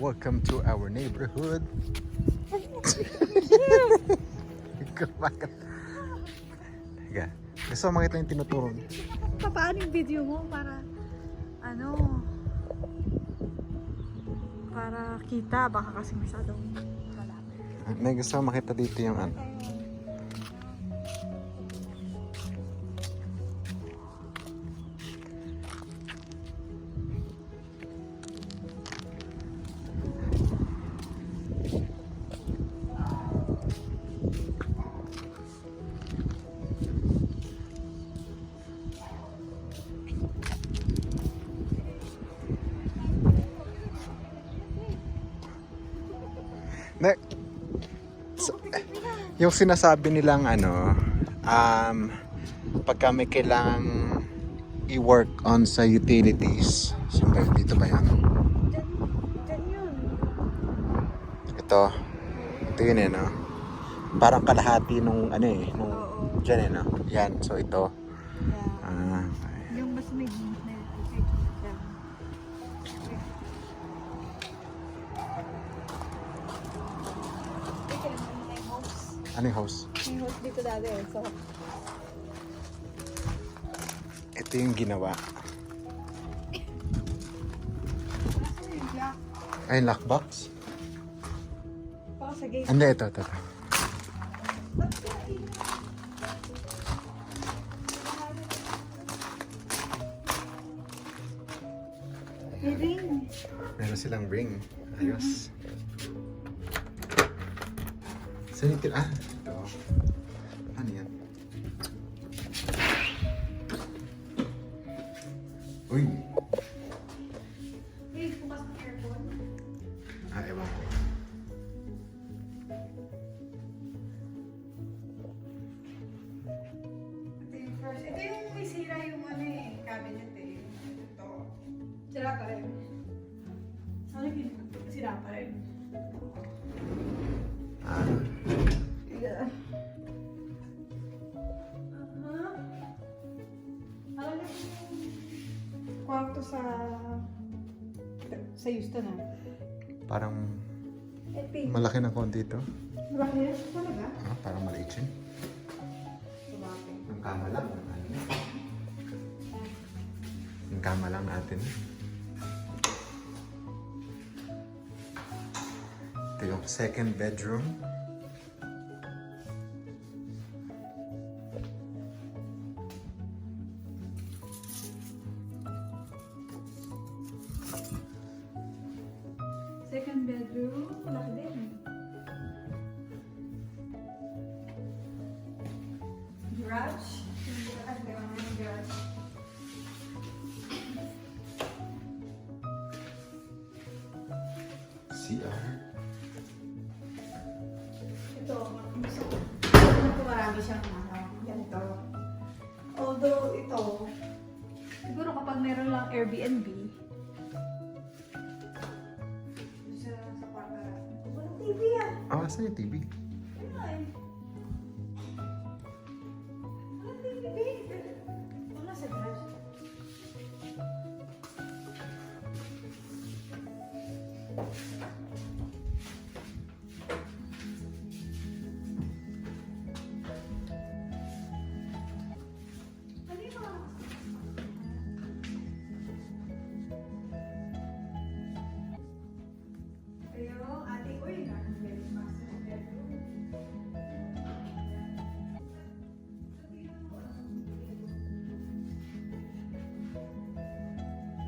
Welcome to our neighborhood. Teka, gusto mo makita yung tinuturo. Paano yung video mo para para kita, baka kasi masyadong malapit. May gusto mo makita dito yung ano. Na, yung sinasabi nilang pagka may kailangang i-work on sa utilities, siyempre dito ba yan? Diyan yun. Ito yun no? Parang kalahati nung nung dyan no? Yan, so ito. Yeah. Okay. Yung mas may Ano yung house? may host dito dati. So, Ito yung ginawa. Ay, lockbox? baka sa gate. Hindi, ito. May ring. Meron silang ring. Ayos. Saan yung ito. Ano yan? Uy! Hey, bukas ng aircon. Ewan ko. Ito yung may sira yung cabinet Ito. Sira pa rin. Ano yung sira pa rin? Yeah. Alam mo kwarto sa Houston Parang Epic. malaki na konti ito. Marami na talaga? Parang maliit siya. Sabagay. Ang kama lang. Ang kama lang natin. Ito yung second bedroom. Second bedroom, malaki din. Garage. Garage. CR. Ito, marami siyang ganito. Although ito, siguro kapag meron lang Airbnb, sa kwarto natin. Walang TV Saan yung TV? Walang TV. Wala sa garage.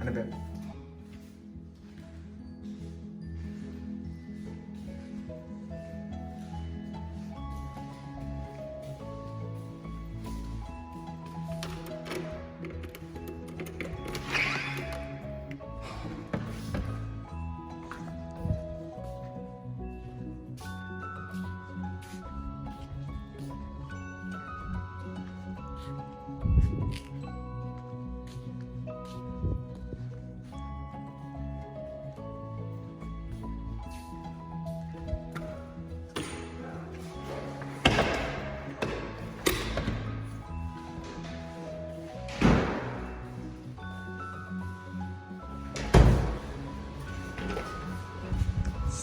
Ano ba?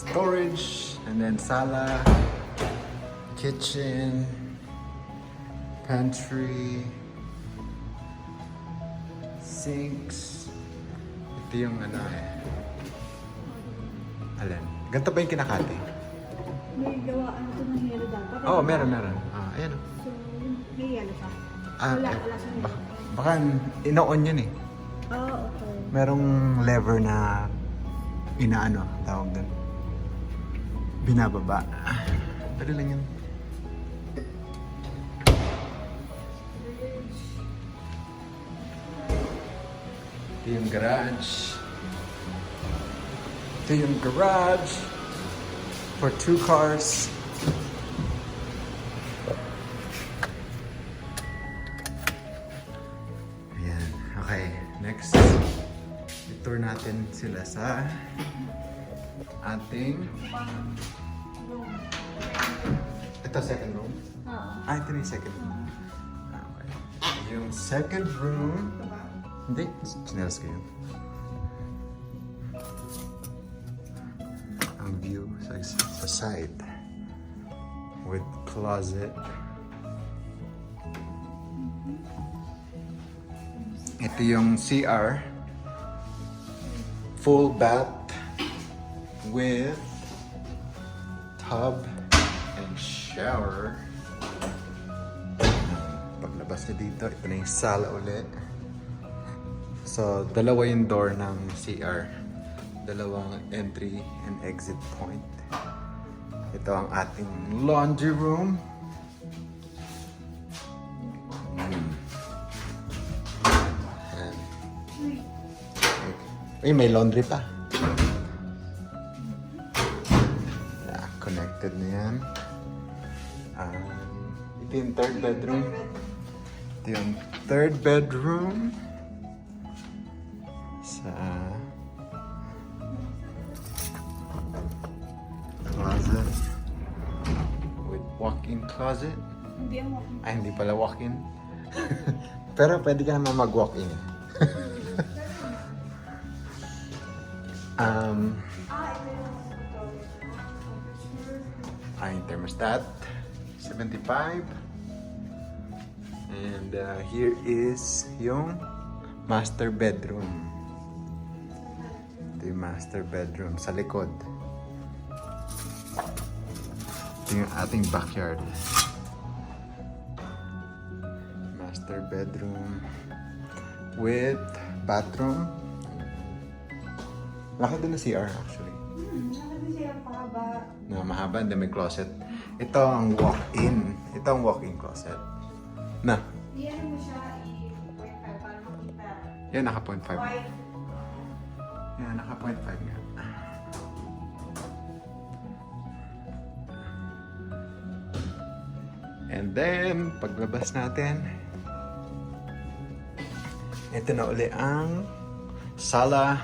storage, and then sala, kitchen, pantry, sinks. Ito yung ano eh. Alin? Ganito ba yung kinakati? May gawaan ito ng yelo dapat. Oo, oh, meron. Ah, ayan. So, may yelo siya. Ah, Wala eh, siya yelo. baka ino-on yun eh. Okay. Merong lever na inaano, tawag doon. Binababa. Dali lang yun. Ito yung garage. Ito yung garage for 2 cars. Ayan. Okay. Next. I-tour natin sila sa ating... Ito, second room. Oo. Ito na yung second room. Okay. Yung second room... Hindi, chinelas ko yun. Ang view sa side. With closet. Ito yung CR. Full bath with tub and shower. Paglabas na dito, ito na yung sala ulit. So, dalawa yung door ng CR. Dalawang entry and exit point. Ito ang ating laundry room. Ayan. Uy, may laundry pa. Yeah, connected na yan. Ito yung third bedroom. Ito yung third bedroom. Sa closet with walk-in closet. Hindi ang walk-in. Ay, hindi pala walk-in. Pero pwede ka naman mag-walk-in. Ito yung Ay, thermostat 75. And here is yung master bedroom. Ito yung master bedroom sa likod. Ito yung ating backyard. Master bedroom with bathroom. Laki din na CR actually. Nakita siya pahaba. Na mahaba, and then may closet. Ito ang walk-in. Ito ang walk-in closet. Na, Iyan mo siya i-point para makita. yan naka 0.5. White. Yan, naka 0.5 nga. And then, paglabas natin, ito na uli ang sala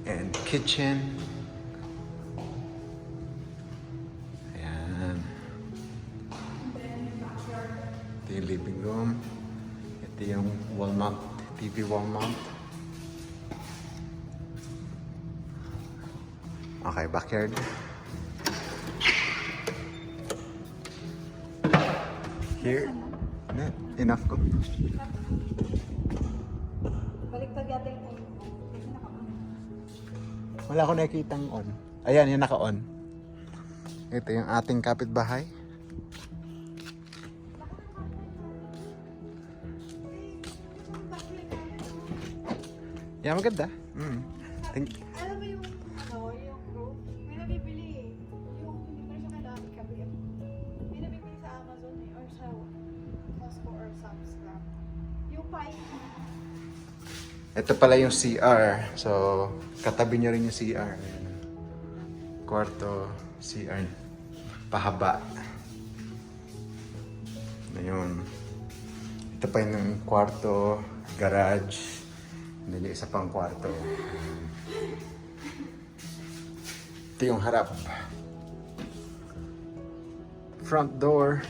and kitchen. Ayan. Ito yung living room. Ito yung wall mount, TV wall mount. Okay, backyard. Here. Na, enough ko. Baliktad yata yung on. Kasi naka-on. Wala ko nakikitang on. Ayan, yung naka-on. Ito yung ating kapitbahay. Yeah, maganda. Alam mo yung yung group, may nabibili eh. Yung hindi pa rin siya kailangan ikabi. May nabibili sa Amazon eh, or sa Costco or Sam's Club. Yung pipe. Ito pala yung CR. So, katabi niya rin yung CR. Ayan. Kwarto, CR. Pahaba. Ayun. Ito pa yung kwarto, garage. Hindi yung isa pang kwarto. Ito yung harap. Front door.